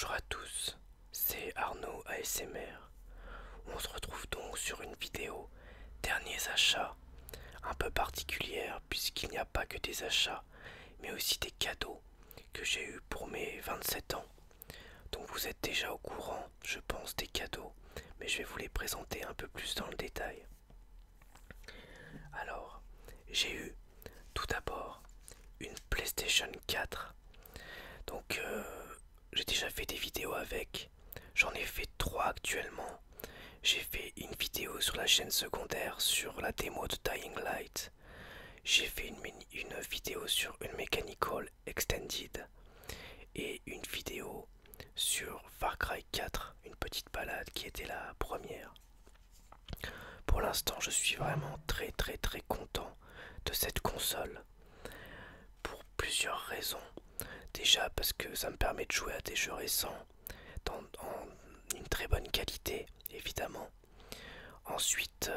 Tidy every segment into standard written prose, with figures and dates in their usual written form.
Bonjour à tous, c'est Arnaud ASMR. On se retrouve donc sur une vidéo derniers achats, un peu particulière puisqu'il n'y a pas que des achats, mais aussi des cadeaux que j'ai eus pour mes 27 ans. Donc vous êtes déjà au courant, je pense, des cadeaux, mais je vais vous les présenter un peu plus dans le détail. Alors, j'ai eu tout d'abord une PlayStation 4. Donc j'ai déjà fait des vidéos avec. J'en ai fait 3 actuellement. J'ai fait une vidéo sur la chaîne secondaire sur la démo de Dying Light. J'ai fait une vidéo sur une Mechanical Extended. Et une vidéo sur Far Cry 4, une petite balade qui était la première. Pour l'instant, je suis vraiment très content de cette console. Pour plusieurs raisons. Déjà parce que ça me permet de jouer à des jeux récents en une très bonne qualité, évidemment. Ensuite,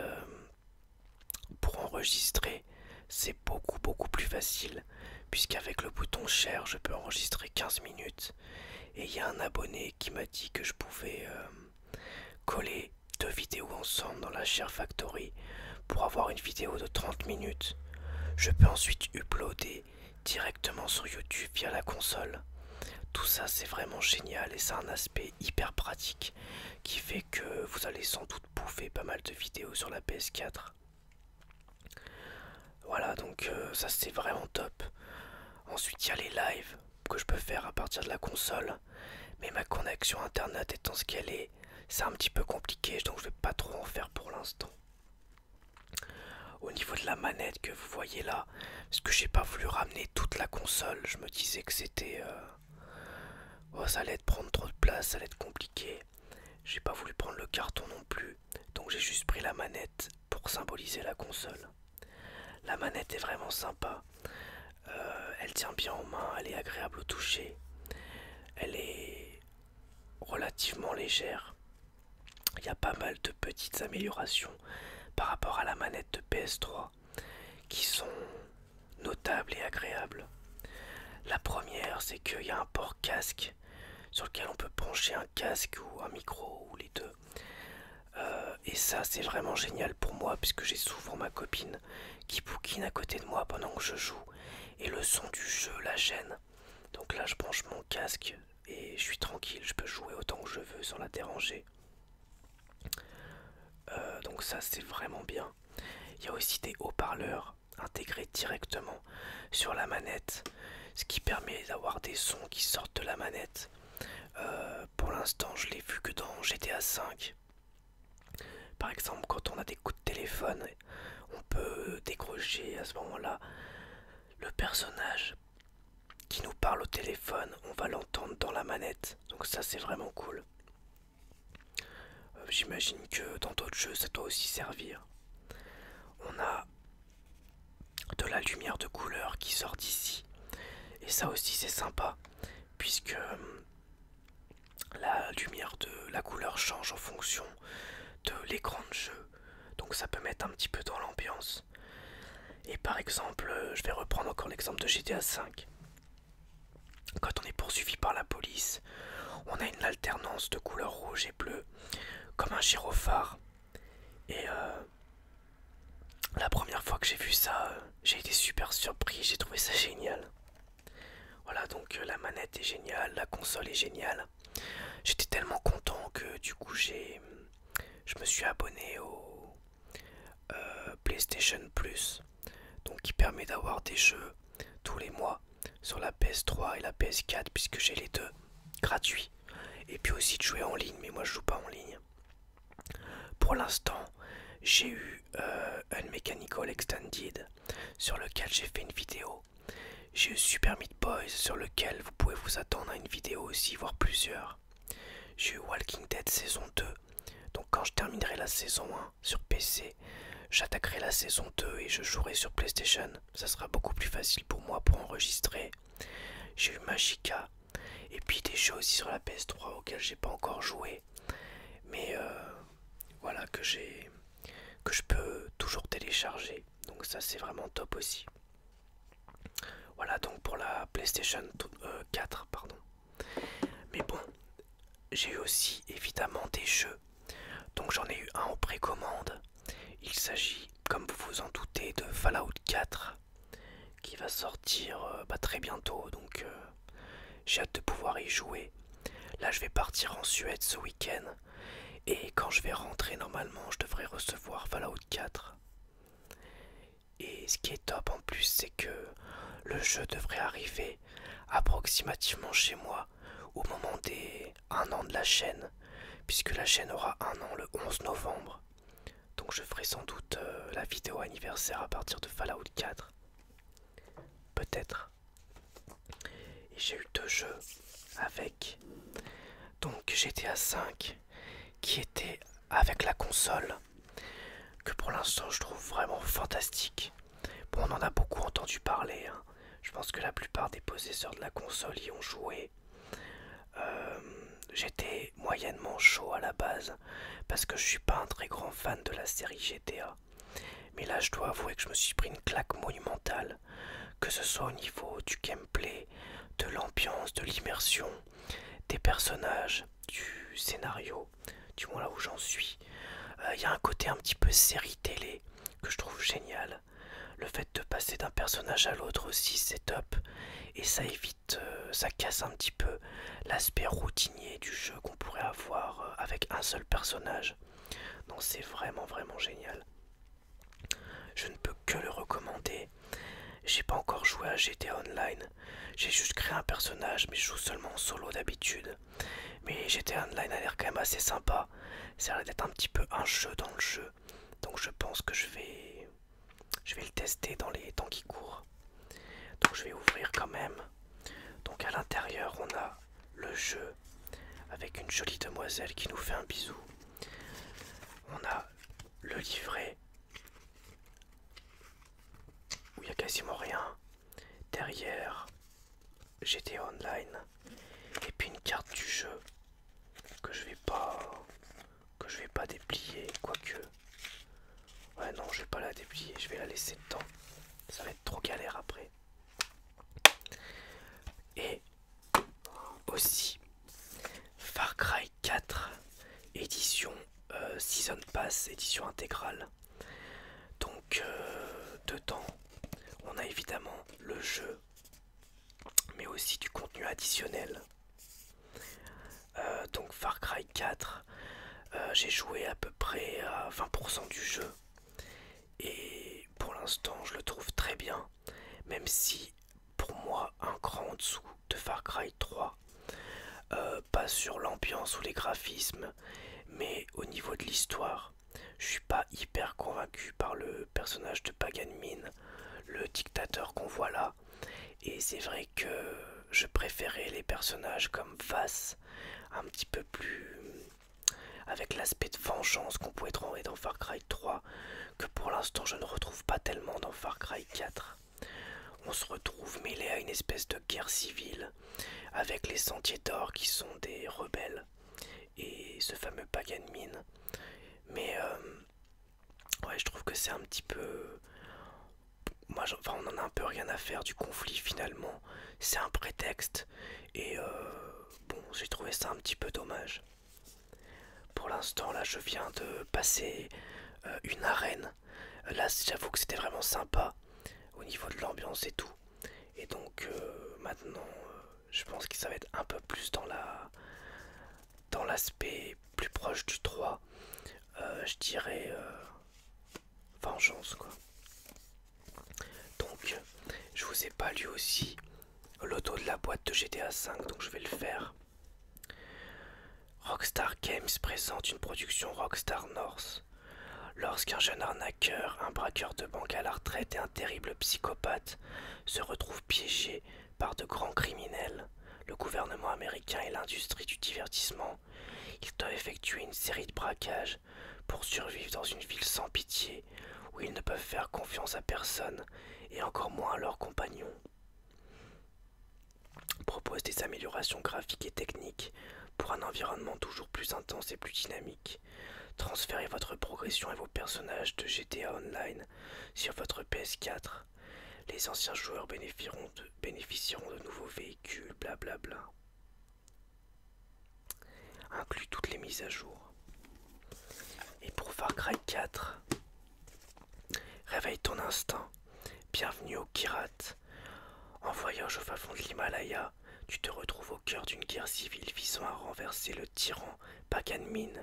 pour enregistrer, c'est beaucoup plus facile, puisqu'avec le bouton share, je peux enregistrer 15 minutes. Et il y a un abonné qui m'a dit que je pouvais coller 2 vidéos ensemble dans la Share Factory pour avoir une vidéo de 30 minutes. Je peux ensuite uploader directement sur YouTube via la console. Tout ça c'est vraiment génial et c'est un aspect hyper pratique qui fait que vous allez sans doute bouffer pas mal de vidéos sur la PS4. Voilà, donc ça c'est vraiment top. Ensuite il y a les lives que je peux faire à partir de la console, mais ma connexion internet étant ce qu'elle est, c'est un petit peu compliqué, donc je vais pas trop en faire pour l'instant. Au niveau de la manette que vous voyez là, parce que j'ai pas voulu ramener toute la console, je me disais que c'était oh, ça allait prendre trop de place, ça allait être compliqué. J'ai pas voulu prendre le carton non plus, donc j'ai juste pris la manette pour symboliser la console. La manette est vraiment sympa, elle tient bien en main, elle est agréable au toucher, elle est relativement légère. Il y a pas mal de petites améliorations par rapport à la manette de PS3 qui sont notables et agréables. La première, c'est qu'il y a un port casque sur lequel on peut brancher un casque ou un micro ou les deux. Et ça c'est vraiment génial pour moi puisque j'ai souvent ma copine qui bouquine à côté de moi pendant que je joue et le son du jeu la gêne. Donc là je branche mon casque et je suis tranquille, je peux jouer autant que je veux sans la déranger. Donc ça c'est vraiment bien. Il y a aussi des haut-parleurs intégrés directement sur la manette, ce qui permet d'avoir des sons qui sortent de la manette. Pour l'instant je l'ai vu que dans GTA V. Par exemple, quand on a des coups de téléphone, on peut décrocher à ce moment-là le personnage qui nous parle au téléphone, on va l'entendre dans la manette. Donc ça c'est vraiment cool. J'imagine que dans d'autres jeux ça doit aussi servir. On a de la lumière de couleur qui sort d'ici. Et ça aussi c'est sympa, puisque la lumière de la couleur change en fonction de l'écran de jeu. Donc ça peut mettre un petit peu dans l'ambiance. Et par exemple, je vais reprendre encore l'exemple de GTA V. Quand on est poursuivi par la police, on a une alternance de couleurs rouge et bleu, comme un gyrophare. Et la première fois que j'ai vu ça, j'ai été super surpris, j'ai trouvé ça génial. Voilà, donc la manette est géniale, la console est géniale. J'étais tellement content que du coup je me suis abonné au PlayStation Plus, donc qui permet d'avoir des jeux tous les mois sur la PS3 et la PS4 puisque j'ai les deux gratuits. Et puis aussi de jouer en ligne, mais moi je joue pas en ligne. Pour l'instant, j'ai eu un Mechanical Extended sur lequel j'ai fait une vidéo. J'ai eu Super Meat Boys sur lequel vous pouvez vous attendre à une vidéo aussi, voire plusieurs. J'ai eu Walking Dead saison 2. Donc quand je terminerai la saison 1 sur PC, j'attaquerai la saison 2 et je jouerai sur PlayStation. Ça sera beaucoup plus facile pour moi pour enregistrer. J'ai eu Magica. Et puis des jeux aussi sur la PS3 auxquels j'ai pas encore joué. Mais voilà que je peux toujours télécharger. Donc ça c'est vraiment top aussi. Voilà donc pour la PlayStation 4 pardon. Mais bon, j'ai eu aussi évidemment des jeux. Donc j'en ai eu un en précommande. Il s'agit, comme vous vous en doutez, de Fallout 4 qui va sortir très bientôt. Donc j'ai hâte de pouvoir y jouer. Là je vais partir en Suède ce week-end. Et quand je vais rentrer normalement je devrais recevoir Fallout 4. Et ce qui est top en plus c'est que le jeu devrait arriver approximativement chez moi au moment des 1 an de la chaîne, puisque la chaîne aura 1 an le 11 novembre. Donc je ferai sans doute la vidéo anniversaire à partir de Fallout 4. Peut-être. Et j'ai eu 2 jeux avec. Donc GTA 5 qui était avec la console, que pour l'instant je trouve vraiment fantastique. Bon, on en a beaucoup entendu parler, hein. Je pense que la plupart des possesseurs de la console y ont joué. J'étais moyennement chaud à la base parce que je suis pas un très grand fan de la série GTA. Mais là, je dois avouer que je me suis pris une claque monumentale, que ce soit au niveau du gameplay, de l'ambiance, de l'immersion, des personnages, du scénario, du moins là où j'en suis. Il y a un côté un petit peu série télé que je trouve génial. Le fait de passer d'un personnage à l'autre aussi, c'est top. Et ça évite, ça casse un petit peu l'aspect routinier du jeu qu'on pourrait avoir avec un seul personnage. Donc c'est vraiment vraiment génial. Je ne peux que le recommander. J'ai pas encore joué à GTA Online. J'ai juste créé un personnage, mais je joue seulement en solo d'habitude. Mais GTA Online a l'air quand même assez sympa. Ça a l'air d'être un petit peu un jeu dans le jeu. Donc je pense que je vais le tester dans les temps qui courent. Donc je vais ouvrir quand même. Donc à l'intérieur on a le jeu avec une jolie demoiselle qui nous fait un bisou. On a le livret où il n'y a quasiment rien. Derrière GTA Online. Et puis une carte du jeu que je vais pas déplier, quoique. Ouais non, je vais pas la déplier, je vais la laisser dedans. Ça va être trop galère après. Et aussi Far Cry 4 édition Season Pass, édition intégrale. Donc dedans on a évidemment le jeu, mais aussi du contenu additionnel. Donc Far Cry 4, j'ai joué à peu près à 20% du jeu. Et pour l'instant je le trouve très bien, même si pour moi un cran en dessous de Far Cry 3. Pas sur l'ambiance ou les graphismes, mais au niveau de l'histoire. Je suis pas hyper convaincu par le personnage de Pagan Min, le dictateur qu'on voit là. Et c'est vrai que je préférais les personnages comme Vass, un petit peu plus avec l'aspect de vengeance qu'on pouvait trouver dans Far Cry 3, que pour l'instant je ne retrouve pas tellement dans Far Cry 4. On se retrouve mêlé à une espèce de guerre civile avec les Sentiers d'Or qui sont des rebelles et ce fameux Pagan Min. Mais ouais, je trouve que c'est un petit peu... Moi, on en a un peu rien à faire du conflit finalement. C'est un prétexte et bon, j'ai trouvé ça un petit peu dommage. Pour l'instant, là, je viens de passer une arène. Là, j'avoue que c'était vraiment sympa au niveau de l'ambiance et tout. Et donc maintenant, je pense que ça va être un peu plus dans l'aspect plus proche du 3. Je dirais vengeance quoi. Donc, je vous ai pas lu aussi l'auto de la boîte de GTA V, donc je vais le faire. Rockstar Games présente une production Rockstar North. Lorsqu'un jeune arnaqueur, un braqueur de banque à la retraite et un terrible psychopathe se retrouvent piégés par de grands criminels, le gouvernement américain et l'industrie du divertissement, ils doivent effectuer une série de braquages pour survivre dans une ville sans pitié où ils ne peuvent faire confiance à personne et encore moins à leurs compagnons. Propose des améliorations graphiques et techniques pour un environnement toujours plus intense et plus dynamique. Transférez votre progression et vos personnages de GTA Online sur votre PS4. Les anciens joueurs bénéficieront de nouveaux véhicules, blablabla. mise à jour. Et pour Far Cry 4, réveille ton instinct. Bienvenue au Kirat. En voyage au fin fond de l'Himalaya, tu te retrouves au cœur d'une guerre civile visant à renverser le tyran Pagan Min.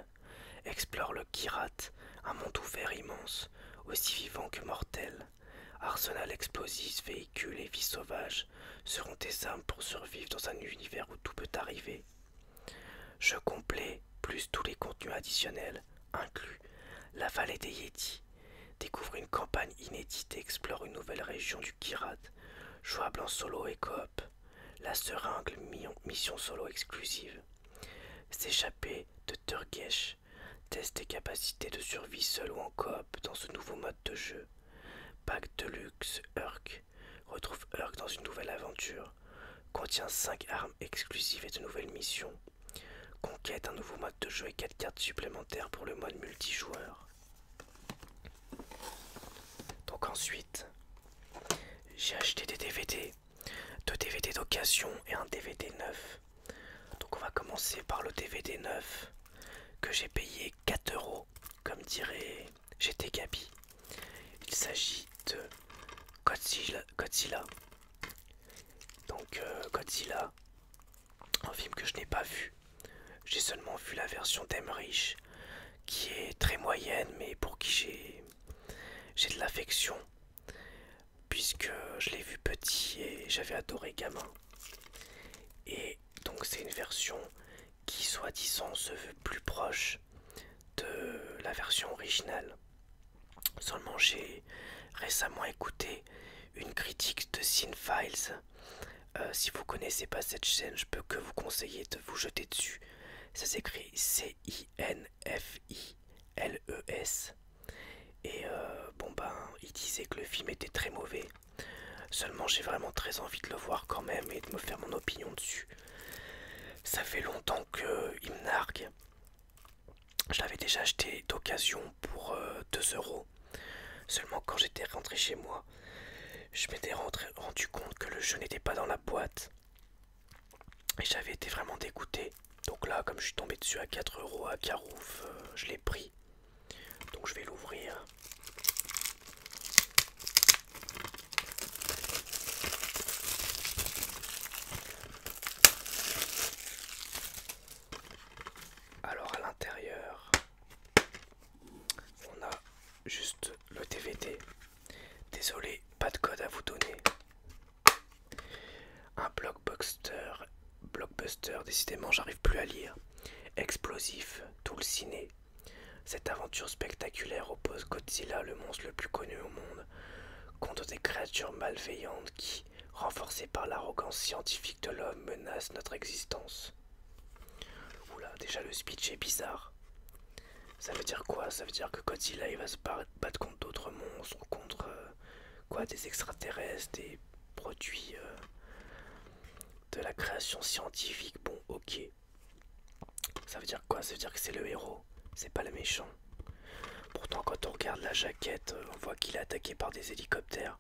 Explore le Kirat, un monde ouvert immense, aussi vivant que mortel. Arsenal explosif, véhicules et vie sauvage seront tes armes pour survivre dans un univers où tout peut arriver. Jeu complet, plus tous les contenus additionnels, inclus la vallée des Yétis. Découvre une campagne inédite et explore une nouvelle région du Kirat, jouable en solo et coop. La seringue, mission solo exclusive. S'échapper de Turgesh. Teste tes capacités de survie seul ou en coop dans ce nouveau mode de jeu. Pack de luxe Urk. Retrouve Urk dans une nouvelle aventure. Contient 5 armes exclusives et de nouvelles missions. Conquête, un nouveau mode de jeu et 4 cartes supplémentaires pour le mode multijoueur. Donc ensuite, j'ai acheté des DVD. 2 DVD d'occasion et un DVD neuf. Donc on va commencer par le DVD neuf que j'ai payé 4 €, comme dirait GT Gabi. Il s'agit de Godzilla. Donc Godzilla, un film que je n'ai pas vu. J'ai seulement vu la version d'Emmerich, qui est très moyenne, mais pour qui j'ai de l'affection, puisque je l'ai vu petit et j'avais adoré gamin. Et donc c'est une version qui, soi-disant, se veut plus proche de la version originale. Seulement j'ai récemment écouté une critique de Cinefiles. Si vous connaissez pas cette chaîne, je peux que vous conseiller de vous jeter dessus. Ça s'écrit CINFILES. Et bon ben, il disait que le film était très mauvais. Seulement j'ai vraiment très envie de le voir quand même et de me faire mon opinion dessus. Ça fait longtemps qu'il me nargue. Je l'avais déjà acheté d'occasion pour 2 €. Seulement quand j'étais rentré chez moi, je m'étais rendu compte que le jeu n'était pas dans la boîte. Et j'avais été vraiment dégoûté. Donc là, comme je suis tombé dessus à 4 € à Carouf, je l'ai pris. Donc je vais l'ouvrir. Alors à l'intérieur, on a juste le DVD. Désolé, pas de code à vous donner. Un blockbuster, décidément j'arrive plus à lire. Explosif, tout le ciné. Cette aventure spectaculaire oppose Godzilla, le monstre le plus connu au monde, contre des créatures malveillantes qui, renforcées par l'arrogance scientifique de l'homme, menacent notre existence. Oula, déjà le speech est bizarre. Ça veut dire quoi? Ça veut dire que Godzilla il va se battre contre d'autres monstres, contre des extraterrestres, des produits de la création scientifique. Bon, ok. Ça veut dire quoi? Ça veut dire que c'est le héros, c'est pas le méchant. Pourtant, quand on regarde la jaquette, on voit qu'il est attaqué par des hélicoptères.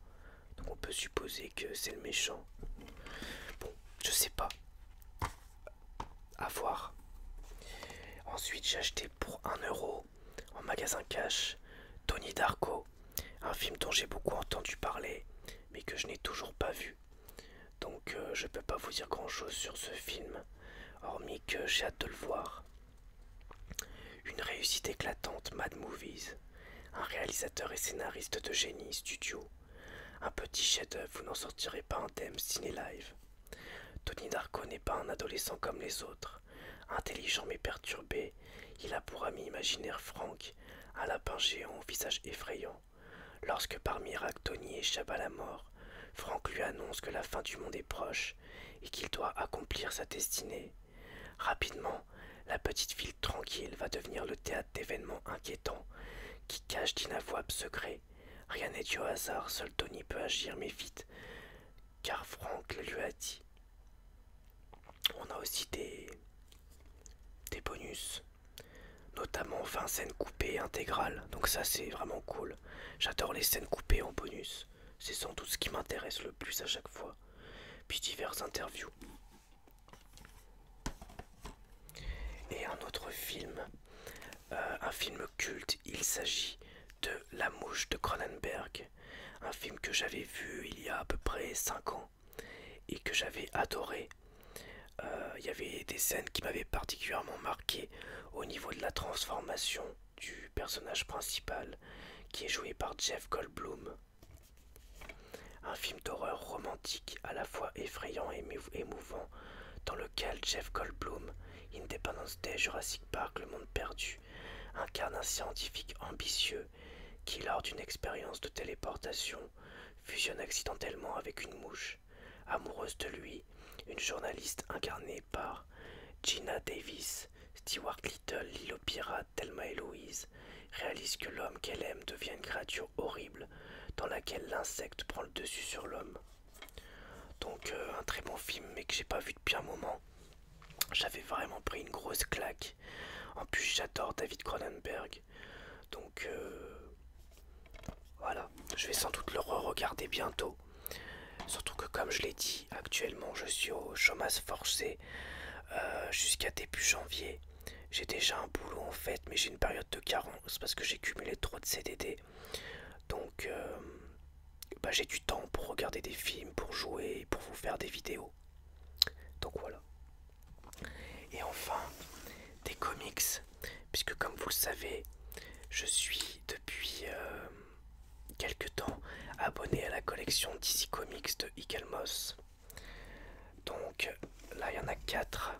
Donc on peut supposer que c'est le méchant. Bon, je sais pas. À voir. Ensuite, j'ai acheté pour 1 € en magasin cash Donnie Darko, un film dont j'ai beaucoup entendu parler, mais que je n'ai toujours pas vu. Donc je peux pas vous dire grand chose sur ce film, hormis que j'ai hâte de le voir. Une réussite éclatante, Mad Movies, un réalisateur et scénariste de génie, studio. Un petit chef-d'œuvre, vous n'en sortirez pas indemne, ciné-live. Donnie Darko n'est pas un adolescent comme les autres. Intelligent mais perturbé, il a pour ami imaginaire Frank, un lapin géant au visage effrayant. Lorsque par miracle Donnie échappe à la mort, Frank lui annonce que la fin du monde est proche et qu'il doit accomplir sa destinée. Rapidement, la petite ville tranquille va devenir le théâtre d'événements inquiétants qui cachent d'inavouables secrets. Rien n'est dû au hasard, seul Donnie peut agir, mais vite, car Frank le lui a dit. On a aussi des bonus, notamment 20 scènes coupées intégrales, donc ça c'est vraiment cool. J'adore les scènes coupées en bonus, c'est sans doute ce qui m'intéresse le plus à chaque fois. Puis diverses interviews. Et un autre un film culte. Il s'agit de La Mouche de Cronenberg, un film que j'avais vu il y a à peu près 5 ans et que j'avais adoré. Il y avait des scènes qui m'avaient particulièrement marqué au niveau de la transformation du personnage principal qui est joué par Jeff Goldblum. Un film d'horreur romantique à la fois effrayant et émouvant dans lequel Jeff Goldblum, Independence Day, Jurassic Park, Le Monde Perdu, incarne un scientifique ambitieux qui, lors d'une expérience de téléportation, fusionne accidentellement avec une mouche. Amoureuse de lui, une journaliste incarnée par Gina Davis, Stewart Little, Lilo Pirate, Thelma et Louise, réalise que l'homme qu'elle aime devient une créature horrible dans laquelle l'insecte prend le dessus sur l'homme. Donc un très bon film mais que j'ai pas vu depuis un moment. J'avais vraiment pris une grosse claque. En plus j'adore David Cronenberg. Donc voilà, je vais sans doute le re-regarder bientôt. Surtout que comme je l'ai dit, actuellement je suis au chômage forcé jusqu'à début janvier. J'ai déjà un boulot en fait, mais j'ai une période de carence parce que j'ai cumulé trop de CDD. Donc j'ai du temps pour regarder des films, pour jouer, pour vous faire des vidéos. Donc voilà. Et enfin, des comics, puisque comme vous le savez, je suis depuis quelque temps abonné à la collection DC Comics de Eagle Moss. Donc là, il y en a 4.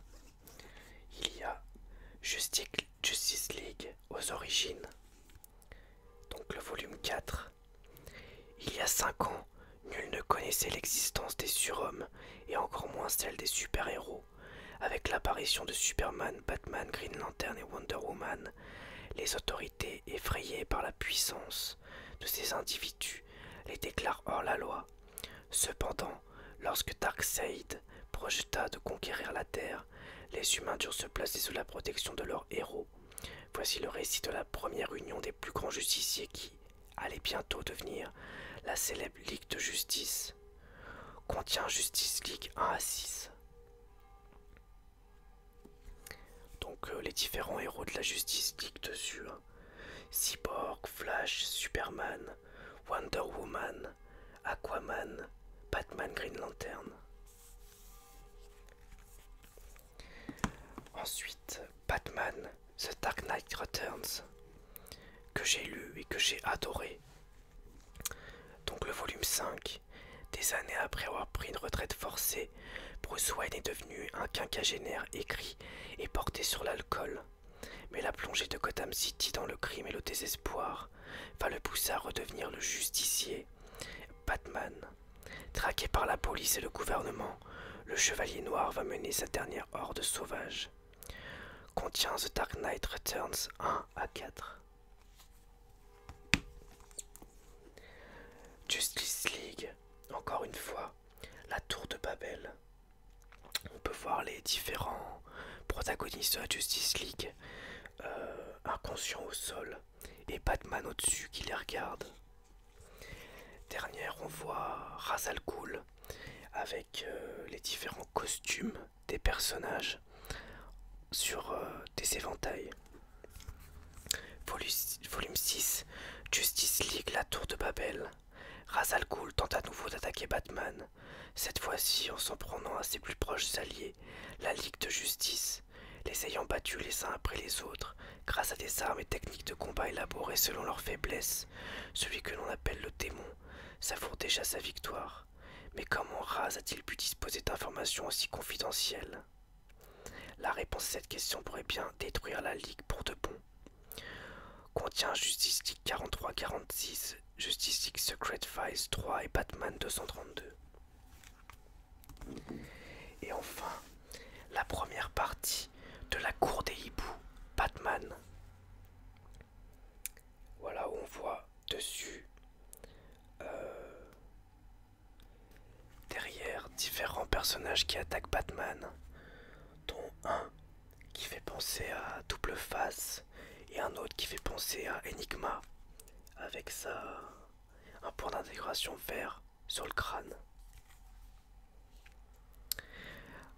Il y a Justice League aux origines, donc le volume 4. Il y a 5 ans, nul ne connaissait l'existence des surhommes et encore moins celle des super-héros. Avec l'apparition de Superman, Batman, Green Lantern et Wonder Woman, les autorités, effrayées par la puissance de ces individus, les déclarent hors la loi. Cependant, lorsque Darkseid projeta de conquérir la Terre, les humains durent se placer sous la protection de leurs héros. Voici le récit de la première union des plus grands justiciers qui allait bientôt devenir la célèbre Ligue de Justice. Contient Justice League 1 à 6. Donc les différents héros de la Justice League dessus. Cyborg, Flash, Superman, Wonder Woman, Aquaman, Batman, Green Lantern. Ensuite, Batman, The Dark Knight Returns, que j'ai lu et que j'ai adoré. Donc le volume 5, des années après avoir pris une retraite forcée, Bruce Wayne est devenu un quinquagénaire aigri et porté sur l'alcool. Mais la plongée de Gotham City dans le crime et le désespoir va le pousser à redevenir le justicier Batman. Traqué par la police et le gouvernement, le Chevalier Noir va mener sa dernière horde sauvage. Contient The Dark Knight Returns 1 à 4. Justice League, encore une fois, la tour de Babel. On peut voir les différents protagonistes de la Justice League, inconscients au sol, et Batman au-dessus qui les regarde. Dernière, on voit Ra's al Ghul avec les différents costumes des personnages sur des éventails. Volume 6, Justice League, la tour de Babel. Ra's al Ghul tente à nouveau d'attaquer Batman, cette fois-ci en s'en prenant à ses plus proches alliés, la Ligue de Justice, les ayant battus les uns après les autres, grâce à des armes et techniques de combat élaborées selon leur faiblesse. Celui que l'on appelle le démon savoure déjà sa victoire. Mais comment Ra's a-t-il pu disposer d'informations aussi confidentielles? La réponse à cette question pourrait bien détruire la Ligue pour de bon. Contient Justice League 43-46, Justice League Secret Files 3 et Batman 232. Et enfin, la première partie de la cour des hiboux, Batman. Voilà où on voit dessus derrière différents personnages qui attaquent Batman, dont un qui fait penser à Double Face et un autre qui fait penser à Enigma avec un point d'intégration vert sur le crâne.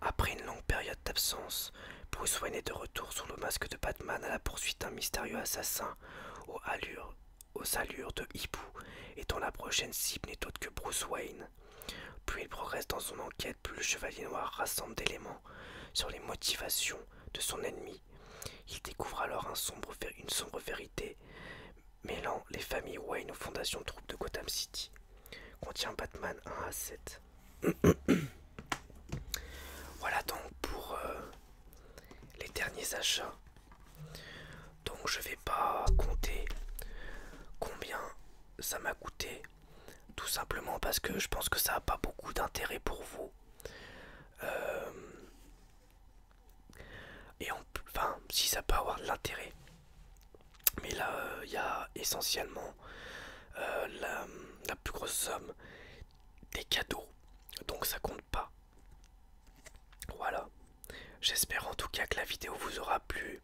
Après une longue période d'absence, Bruce Wayne est de retour sous le masque de Batman à la poursuite d'un mystérieux assassin aux allures de hibou et dont la prochaine cible n'est autre que Bruce Wayne. Plus il progresse dans son enquête, plus le Chevalier Noir rassemble d'éléments sur les motivations de son ennemi. Il découvre alors une sombre vérité mêlant les familles Wayne aux fondations troupes de Gotham City. Contient Batman 1 à 7. Voilà donc pour les derniers achats. Donc je vais pas compter combien ça m'a coûté. Tout simplement parce que je pense que ça n'a pas beaucoup d'intérêt pour vous. Euh, enfin, si ça peut avoir de l'intérêt. Mais là, il y a essentiellement la plus grosse somme des cadeaux. Donc ça compte pas. Voilà. J'espère en tout cas que la vidéo vous aura plu.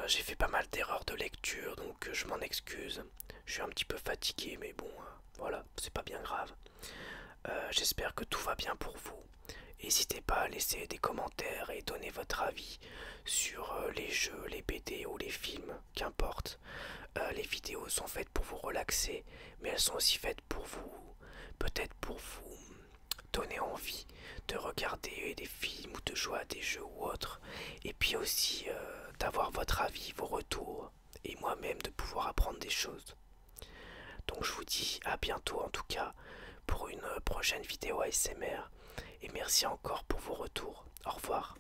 J'ai fait pas mal d'erreurs de lecture, donc je m'en excuse. Je suis un petit peu fatigué, mais bon, voilà, c'est pas bien grave. J'espère que tout va bien pour vous. N'hésitez pas à laisser des commentaires et donner votre avis sur les jeux, les BD ou les films, qu'importe. Les vidéos sont faites pour vous relaxer, mais elles sont aussi faites pour vous, peut-être pour vous donner envie de regarder des films ou de jouer à des jeux ou autres. Et puis aussi d'avoir votre avis, vos retours, et moi-même de pouvoir apprendre des choses. Donc je vous dis à bientôt en tout cas pour une prochaine vidéo ASMR. Et merci encore pour vos retours. Au revoir.